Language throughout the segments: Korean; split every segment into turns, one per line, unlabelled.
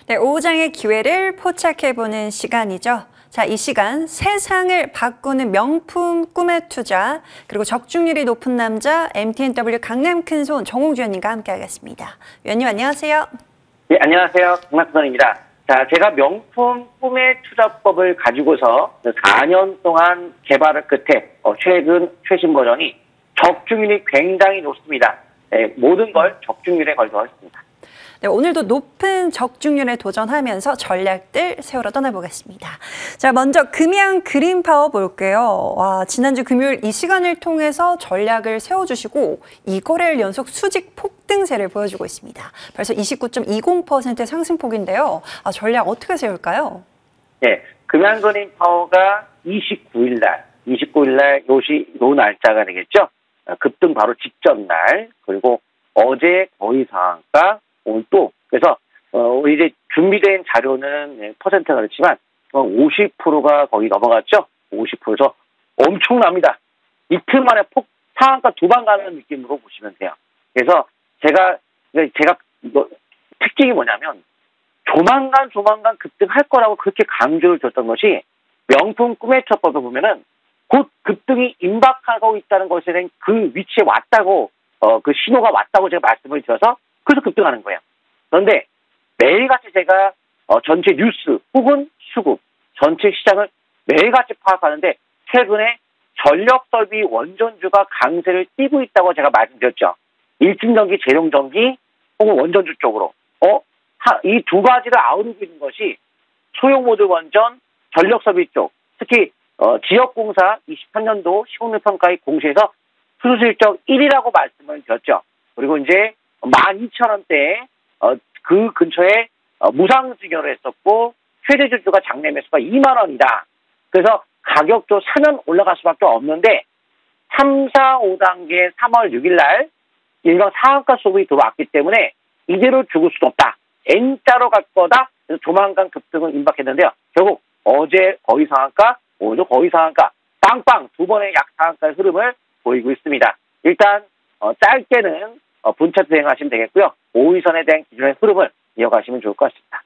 네, 오후장의 기회를 포착해보는 시간이죠. 자, 이 시간 세상을 바꾸는 명품 꿈의 투자, 그리고 적중률이 높은 남자 MTNW 강남 큰손 정홍주 위원님과 함께하겠습니다. 위원님 안녕하세요.
네, 안녕하세요. 강남큰손입니다. 자, 제가 명품 꿈의 투자법을 가지고서 4년 동안 개발을 끝에 최신 버전이 적중률이 굉장히 높습니다. 네, 모든 걸 적중률에 걸도록 하겠습니다.
네, 오늘도 높은 적중률에 도전하면서 전략들 세우러 떠나보겠습니다. 자, 먼저 금양 그린파워 볼게요. 와, 지난주 금요일 이 시간을 통해서 전략을 세워주시고 2거래일 연속 수직 폭등세를 보여주고 있습니다. 벌써 29.20% 상승폭인데요. 전략 어떻게 세울까요?
네, 금양 그린파워가 29일 날 요 날짜가 되겠죠. 급등 바로 직전 날, 그리고 어제 거의 상한가, 오늘 또, 그래서, 이제 준비된 자료는 퍼센트가 그렇지만, 50%가 거의 넘어갔죠? 50%서 엄청납니다. 이틀 만에 상한가 2번 가는 느낌으로 보시면 돼요. 그래서 제가 특징이 뭐냐면, 조만간 급등할 거라고 그렇게 강조를 줬던 것이, 명품 꿈의 투자법을 보면은, 곧 급등이 임박하고 있다는 것에 대한 그 위치에 왔다고, 그 신호가 왔다고 제가 말씀을 드려서, 그래서 급등하는 거예요. 그런데 매일같이 제가 전체 뉴스 혹은 수급, 전체 시장을 매일같이 파악하는데 최근에 전력설비 원전주가 강세를 띠고 있다고 제가 말씀드렸죠. 일중전기, 재룡전기 혹은 원전주 쪽으로. 이 두 가지를 아우르고 있는 것이 소형모듈 원전, 전력설비 쪽, 특히 지역공사 23년도 시공률평가의 공시에서 수주실적 1위라고 말씀을 드렸죠. 그리고 이제 12,000원대에 그 근처에 무상증여를 했었고 최대 주주가 장내 매수가 2만 원이다. 그래서 가격도 사면 올라갈 수밖에 없는데 3, 4, 5단계 3월 6일 날 일반 상한가 소급이 들어왔기 때문에 이대로 죽을 수도 없다. N자로 갈 거다. 그래서 조만간 급등을 임박했는데요. 결국 어제 거의 상한가, 오늘도 거의 상한가, 빵빵 2번의 약상한가의 흐름을 보이고 있습니다. 일단 짧게는 분차 대응하시면 되겠고요. 5일선에 대한 기준의 흐름을 이어가시면 좋을 것 같습니다.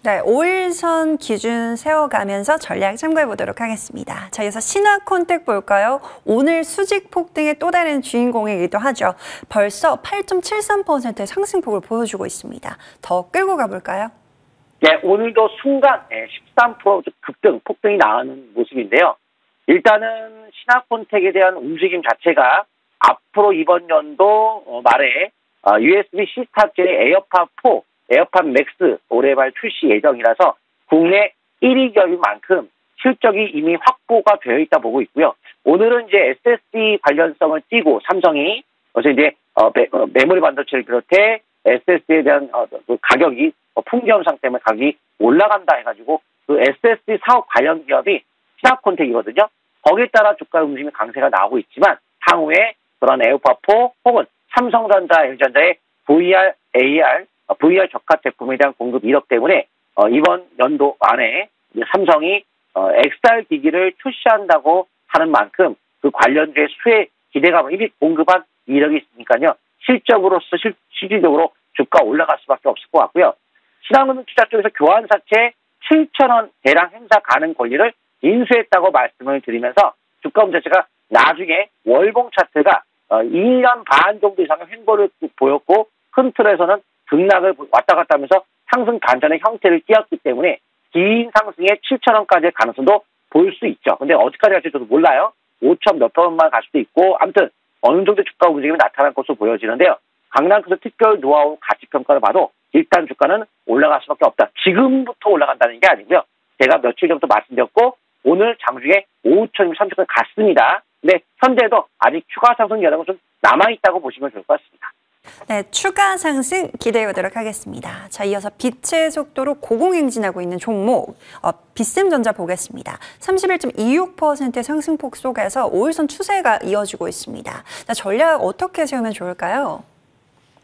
네, 5일선 기준 세워가면서 전략 참고해 보도록 하겠습니다. 자, 이어서 신화콘텍 볼까요? 오늘 수직 폭등의 또 다른 주인공이기도 하죠. 벌써 8.73% 상승폭을 보여주고 있습니다. 더 끌고 가볼까요?
네, 오늘도 순간 13% 폭등이 나오는 모습인데요. 일단은 신화콘텍에 대한 움직임 자체가 앞으로 이번 연도 말에 USB-C 탑재의 에어팟 4, 에어팟 맥스 올해 말 출시 예정이라서 국내 1위 기업인 만큼 실적이 이미 확보가 되어 있다 보고 있고요. 오늘은 이제 SSD 관련성을 띠고 삼성이 어제 이제 메모리 반도체를 비롯해 SSD에 대한 가격이 풍기현상 때문에 가격이 올라간다 해가지고 그 SSD 사업 관련 기업이 신화콘텍이거든요. 거기에 따라 주가 움직임의 강세가 나오고 있지만 향후에 그런 에어팟 4 혹은 삼성전자, LG전자의 VR, AR, VR 적합 제품에 대한 공급 이력 때문에 이번 연도 안에 삼성이 XR 기기를 출시한다고 하는 만큼 그 관련주의 수혜 기대감을 이미 공급한 이력이 있으니까요. 실질적으로 주가 올라갈 수밖에 없을 것 같고요. 신한금융 투자 쪽에서 교환사채 7,000원 대량 행사 가능 권리를 인수했다고 말씀을 드리면서 주가 자체가 나중에 월봉 차트가 1년 반 정도 이상의 횡보를 보였고 큰 틀에서는 등락을 왔다 갔다 하면서 상승 반전의 형태를 띄었기 때문에 긴 상승에 7,000원까지의 가능성도 보일 수 있죠. 근데 어디까지 갈지 저도 몰라요. 5천 몇 원만 갈 수도 있고 아무튼 어느 정도 주가 움직임이 나타날 것으로 보여지는데요. 강남에서 특별 노하우 가치평가를 봐도 일단 주가는 올라갈 수밖에 없다. 지금부터 올라간다는 게 아니고요. 제가 며칠 전부터 말씀드렸고 오늘 장중에 5,630원 갔습니다. 근데 현재도 아직 추가 상승 여력은 좀 남아있다고 보시면 좋을 것 같습니다.
네, 추가 상승 기대해 보도록 하겠습니다. 자, 이어서 빛의 속도로 고공행진하고 있는 종목 비스듬전자 보겠습니다. 31.26% 상승폭 속에서 5일선 추세가 이어지고 있습니다. 자, 전략 어떻게 세우면 좋을까요?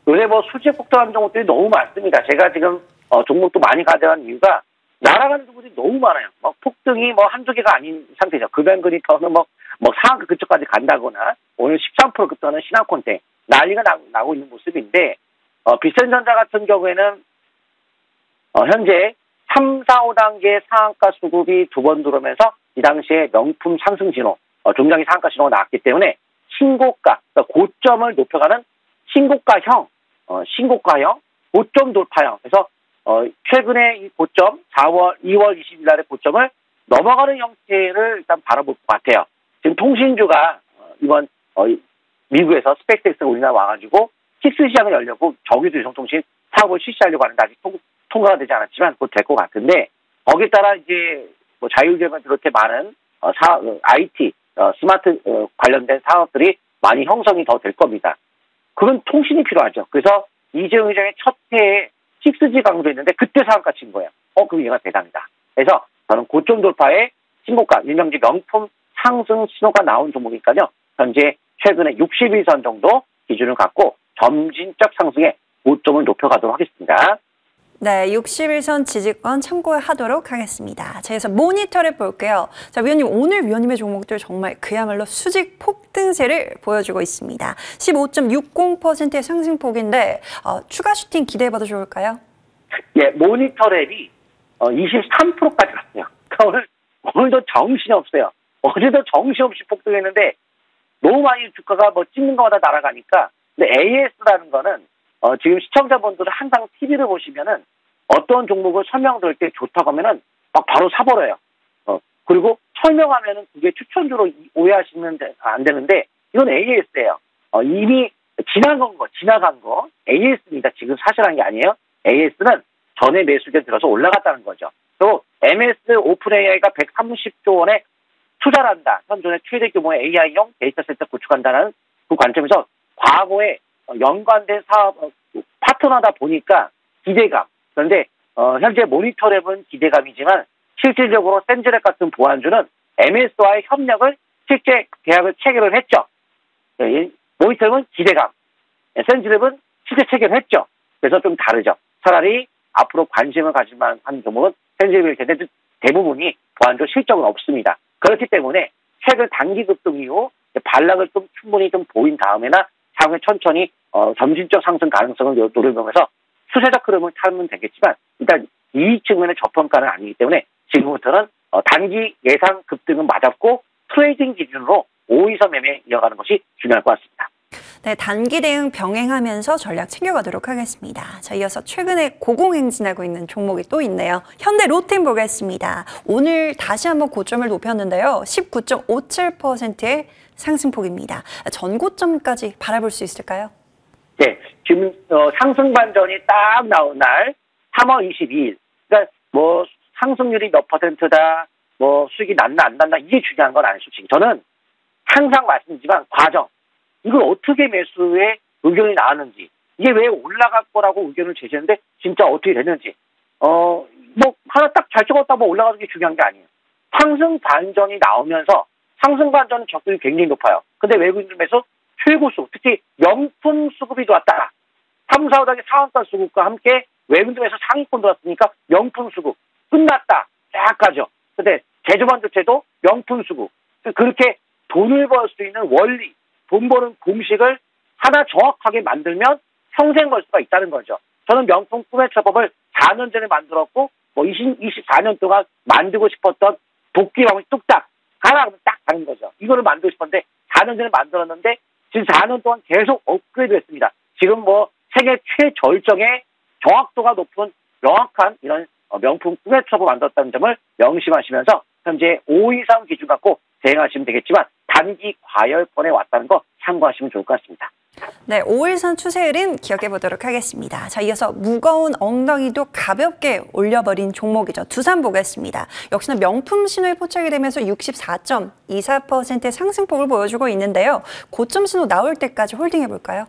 요새 수직 폭등하는 종목들이 너무 많습니다. 제가 지금 종목도 많이 가져간 이유가 날아가는 종목들이 너무 많아요. 폭등이 한두 개가 아닌 상태죠. 금양그린파워는 상한가 근처까지 간다거나 오늘 13% 급등하는 신한콘텍 난리가 나고 있는 모습인데 비스듬전자 같은 경우에는 현재 3, 4, 5단계 상한가 수급이 두 번 들어오면서 이 당시에 명품 상승 신호, 종장이 상한가 신호가 나왔기 때문에 신고가, 그러니까 고점을 높여가는 신고가형 고점 돌파형. 그래서 최근에 이 고점 2월 20일 날의 고점을 넘어가는 형태를 일단 바라볼 것 같아요. 지금 통신주가 이번 미국에서 스페이스X가 우리나라 와가지고 킥스 시장을 열려고 정유주 유성통신 사업을 실시하려고 하는데 아직 통과가 되지 않았지만 곧 될 것 같은데, 거기에 따라 이제 뭐 자율주행을 비롯해 많은 IT 스마트 관련된 사업들이 많이 형성이 더 될 겁니다. 그건 통신이 필요하죠. 그래서 이재용 회장의 첫 해에 6G 강조했는데 그때 상한가 친 거예요. 그럼 얘가 대단하다. 그래서 저는 고점 돌파의 신고가, 일명지 명품 상승 신호가 나온 종목이니까요. 현재 최근에 61선 정도 기준을 갖고 점진적 상승에 고점을 높여가도록 하겠습니다.
네, 61선 지지권 참고하도록 하겠습니다. 자, 그래서 모니터를 볼게요. 자, 위원님, 오늘 위원님의 종목들 정말 그야말로 수직 폭등세를 보여주고 있습니다. 15.60%의 상승폭인데 추가 슈팅 기대해봐도 좋을까요?
예, 모니터랩이 23%까지 갔어요. 그러니까 오늘도 정신이 없어요. 어제도 정신없이 폭등했는데 너무 많이 주가가 뭐 찍는 것마다 날아가니까. 근데 AS라는 거는 지금 시청자분들은 항상 TV를 보시면은 어떤 종목을 설명드릴 때 좋다고 하면은 막 바로 사버려요. 그리고 설명하면은 그게 추천주로 오해하시면 안 되는데 이건 AS예요. 이미 지나간 거 AS입니다. 지금 사실한 게 아니에요. AS는 전에 매수에 들어서 올라갔다는 거죠. 또 MS 오픈 AI가 130조 원에 투자를 한다. 현존의 최대 규모의 AI용 데이터 센터 구축한다는 그 관점에서 과거에 연관된 사업 파트너다 보니까 기대감. 그런데 현재 모니터랩은 기대감이지만 실질적으로 센즈랩 같은 보안주는 MS와의 협력을 실제 계약을 체결을 했죠. 모니터랩은 기대감, 센즈랩은 실제 체결을 했죠. 그래서 좀 다르죠. 차라리 앞으로 관심을 가질 만한 종목은 센즈랩일 텐데 대부분이 보안주 실적은 없습니다. 그렇기 때문에 최근 단기 급등 이후 반락을 좀 충분히 좀 보인 다음에나 향후에 천천히 점진적 상승 가능성을 노려보면서 추세적 흐름을 타면 되겠지만 일단 이익 측면의 저평가는 아니기 때문에 지금부터는 단기 예상 급등은 맞았고 트레이딩 기준으로 5위선 매매 이어가는 것이 중요할 것 같습니다.
네, 단기 대응 병행하면서 전략 챙겨가도록 하겠습니다. 자, 이어서 최근에 고공행진하고 있는 종목이 또 있네요. 현대 로템 보겠습니다. 오늘 다시 한번 고점을 높였는데요. 19.57%의 상승폭입니다. 전고점까지 바라볼 수 있을까요?
네, 지금 상승 반전이 딱 나온 날 3월 22일. 그러니까 뭐 상승률이 몇 %다, 뭐 수익이 났나 안 났나 이게 중요한 건 아니죠. 저는 항상 말씀드리지만 과정. 이걸 어떻게 매수에 의견이 나왔는지, 이게 왜 올라갈 거라고 의견을 제시했는데 진짜 어떻게 됐는지, 뭐 하나 딱 잘 찍었다 뭐 올라가는 게 중요한 게 아니에요. 상승 반전이 나오면서 상승 반전 적률이 굉장히 높아요. 근데 외국인들 매수 최고수, 특히 명품 수급이 들어왔다. 3, 4, 5단계 상한가 수급과 함께 외국인들 매수 상위권 들어왔으니까 명품 수급 끝났다. 쫙 가죠. 근데 제조반도체도 명품 수급. 그렇게 돈을 벌 수 있는 원리, 돈 버는 공식을 하나 정확하게 만들면 평생 벌 수가 있다는 거죠. 저는 명품 꿈의 처법을 4년 전에 만들었고, 뭐 24년 동안 만들고 싶었던 도끼방울 뚝딱 하나 하면 딱 가는 거죠. 이거를 만들고 싶었는데 4년 전에 만들었는데 지금 4년 동안 계속 업그레이드 했습니다. 지금 뭐 세계 최절정의 정확도가 높은 명확한 이런 명품 꿈의 처법을 만들었다는 점을 명심하시면서 현재 5 이상 기준 갖고 대응하시면 되겠지만 단기 과열권에 왔다는 거 참고하시면 좋을 것 같습니다.
네, 5일선 추세 흐름 기억해 보도록 하겠습니다. 자, 이어서 무거운 엉덩이도 가볍게 올려버린 종목이죠. 두산 보겠습니다. 역시나 명품 신호에 포착이 되면서 64.24%의 상승폭을 보여주고 있는데요. 고점 신호 나올 때까지 홀딩해 볼까요?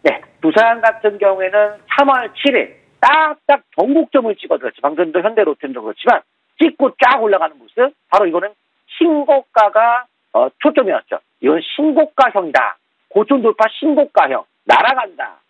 네, 두산 같은 경우에는 3월 7일 딱딱 전국점을 찍어들었죠. 방금도 현대 롯데도 그렇지만 찍고 쫙 올라가는 모습, 바로 이거는 신고가가 초점이었죠. 이건 신고가형이다. 고점 돌파 신고가형. 날아간다.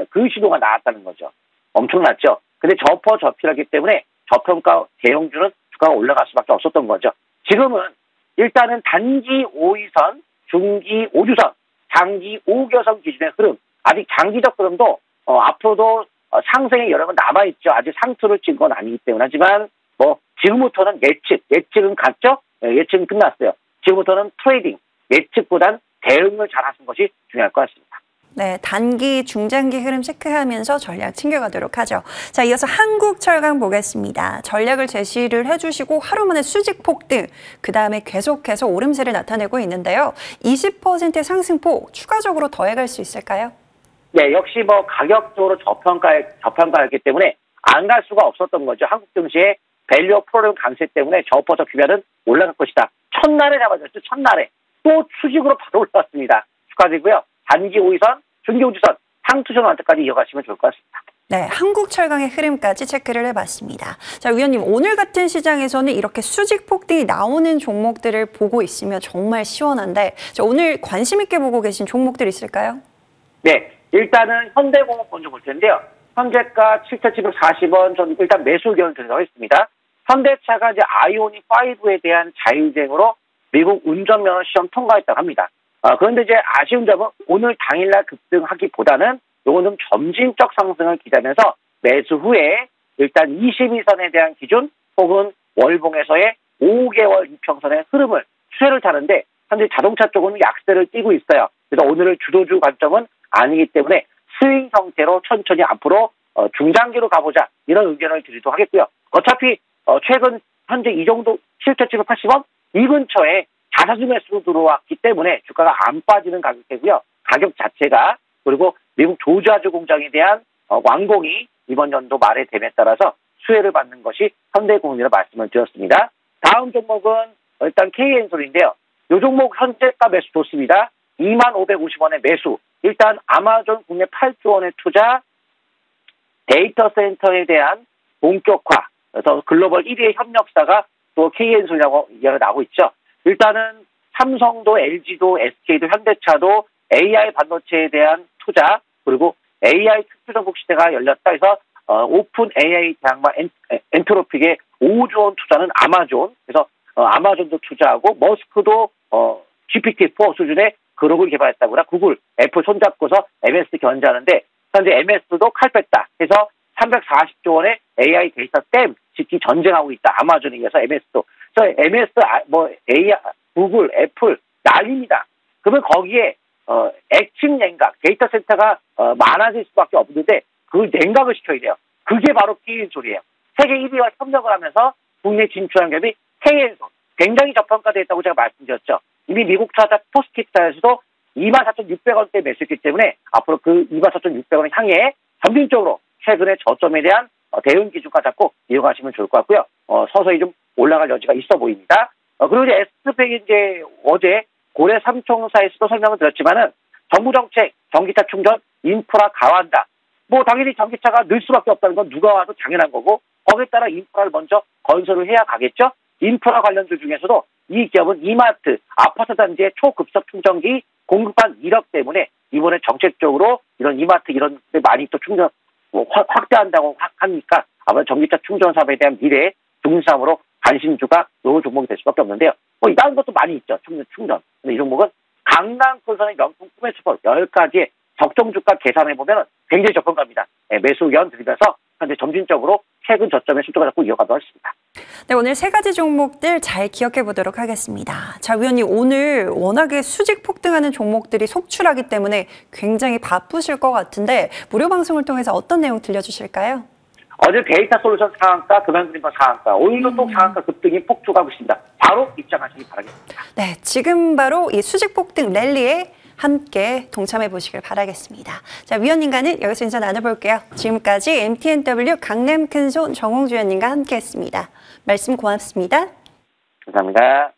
그 시도가 나왔다는 거죠. 엄청났죠. 근데 저필하기 때문에 저평가 대형주는 주가가 올라갈 수밖에 없었던 거죠. 지금은 일단은 단기 5위선, 중기 5주선, 장기 5교선 기준의 흐름, 아직 장기적 흐름도 앞으로도 상승의 여력은 남아있죠. 아직 상투를 찍은 건 아니기 때문에. 하지만 뭐 지금부터는 예측은 갔죠. 예측은 끝났어요. 지금부터는 트레이딩, 예측보단 대응을 잘 하시는 것이 중요할 것 같습니다.
네, 단기, 중장기 흐름 체크하면서 전략 챙겨가도록 하죠. 자, 이어서 한국철강 보겠습니다. 전략을 제시를 해주시고 하루 만에 수직 폭등, 그 다음에 계속해서 오름세를 나타내고 있는데요. 20%의 상승폭 추가적으로 더해갈 수 있을까요?
네, 역시 뭐 가격적으로 저평가였기 때문에 안 갈 수가 없었던 거죠. 한국 증시의 밸류 프로그램 강세 때문에 저퍼저 규별은 올라갈 것이다. 첫날에 잡아줬죠. 첫날에. 또 수직으로 바로 올라왔습니다. 축하드리고요. 단기 5위선, 중기 5주선, 상투선 완타까지 이어가시면 좋을 것 같습니다.
네, 한국철강의 흐름까지 체크를 해봤습니다. 자, 위원님, 오늘 같은 시장에서는 이렇게 수직 폭등이 나오는 종목들을 보고 있으면 정말 시원한데, 자, 오늘 관심 있게 보고 계신 종목들 있을까요?
네, 일단은 현대공업 먼저 볼 텐데요. 현재가 7,740원, 전 일단 매수 의견을 드리겠습니다. 현대차가 이제 아이오닉 5에 대한 자율주행으로 미국 운전면허 시험 통과했다고 합니다. 그런데 이제 아쉬운 점은 오늘 당일날 급등하기보다는 요건 좀 점진적 상승을 기대하면서 매수 후에 일단 22선에 대한 기준 혹은 월봉에서의 5개월 이평선의 흐름을 추세를 타는데 현재 자동차 쪽은 약세를 띠고 있어요. 그래서 오늘을 주도주 관점은 아니기 때문에 스윙 형태로 천천히 앞으로 중장기로 가보자 이런 의견을 드리도록 하겠고요. 어차피 최근 현재 이 정도 7,780원 이 근처에 자사주 매수로 들어왔기 때문에 주가가 안 빠지는 가격대고요. 가격 자체가 그리고 미국 조지아주 공장에 대한 완공이 이번 연도 말에 됨에 따라서 수혜를 받는 것이 현대공업이라고 말씀을 드렸습니다. 다음 종목은 일단 KN솔인데요. 이 종목 현재가 매수 좋습니다. 2550원의 매수. 일단 아마존 국내 8조 원의 투자, 데이터 센터에 대한 본격화, 그래서 글로벌 1위의 협력사가 또 KN솔이라고 이야기가 나오고 있죠. 일단은 삼성도 LG도 SK도 현대차도 AI 반도체에 대한 투자 그리고 AI 특수전국 시대가 열렸다 해서 오픈 AI 대항마 엔트로픽의 5조 원 투자는 아마존 그래서 아마존도 투자하고 머스크도 GPT-4 수준의 그룹을 개발했다고나 구글, 애플 손잡고서 MS 견제하는데 현재 MS도 칼 뺐다 해서 340조 원의 AI 데이터 댐 짓기 전쟁하고 있다. 아마존에 의해서 MS도. 그래서 MS, AI, 구글, 애플 난립니다. 그러면 거기에 액침 냉각, 데이터 센터가 많아질 수밖에 없는데 그 냉각을 시켜야 돼요. 그게 바로 KN솔이에요. 세계 1위와 협력을 하면서 국내 진출한 기업이 KN솔. 굉장히 저평가됐다고 제가 말씀드렸죠. 이미 미국 투자자 포스kit사에서도 24,600원대 매수했기 때문에 앞으로 그 24,600원을 향해 점진적으로 최근의 저점에 대한 대응 기준과 잡고 이어가시면 좋을 것 같고요. 서서히 좀 올라갈 여지가 있어 보입니다. 그리고 이제 SPX 이제 어제 고래 삼총사에서도 설명을 드렸지만은 정부 정책, 전기차 충전, 인프라 강화한다. 뭐 당연히 전기차가 늘 수밖에 없다는 건 누가 와도 당연한 거고 거기에 따라 인프라를 먼저 건설을 해야 가겠죠. 인프라 관련주 중에서도 이 기업은 이마트, 아파트 단지의 초급속 충전기 공급한 이력 때문에 이번에 정책적으로 이런 이마트 이런 데 많이 또 충전 확대한다고 하니까 아마 전기차 충전 사업에 대한 미래 중심사업으로 관심주가 요 종목이 될 수밖에 없는데요. 뭐 다른 것도 많이 있죠. 충전. 근데 이 종목은 강남 콜선의 명품 꿈의 슈퍼 10가지의 적정 주가 계산해 보면 굉장히 저평가입니다. 매수 의견 드리면서 현재 점진적으로 최근 저점의 수주가 잡고 이어가도록 하겠습니다.
네, 오늘 세 가지 종목들 잘 기억해 보도록 하겠습니다. 자, 위원님, 오늘 워낙에 수직 폭등하는 종목들이 속출하기 때문에 굉장히 바쁘실 것 같은데 무료 방송을 통해서 어떤 내용 들려주실까요?
어제 데이터 솔루션 상한가, 금융그림과 상한가, 오늘도 또 상한가 급등이 폭주하고 있습니다. 바로 입장하시기 바라겠습니다.
네, 지금 바로 이 수직 폭등 랠리에 함께 동참해 보시길 바라겠습니다. 자, 위원님과는 여기서 인사 나눠볼게요. 지금까지 MTNW 강남 큰손 정홍주 위원님과 함께했습니다. 말씀 고맙습니다.
감사합니다.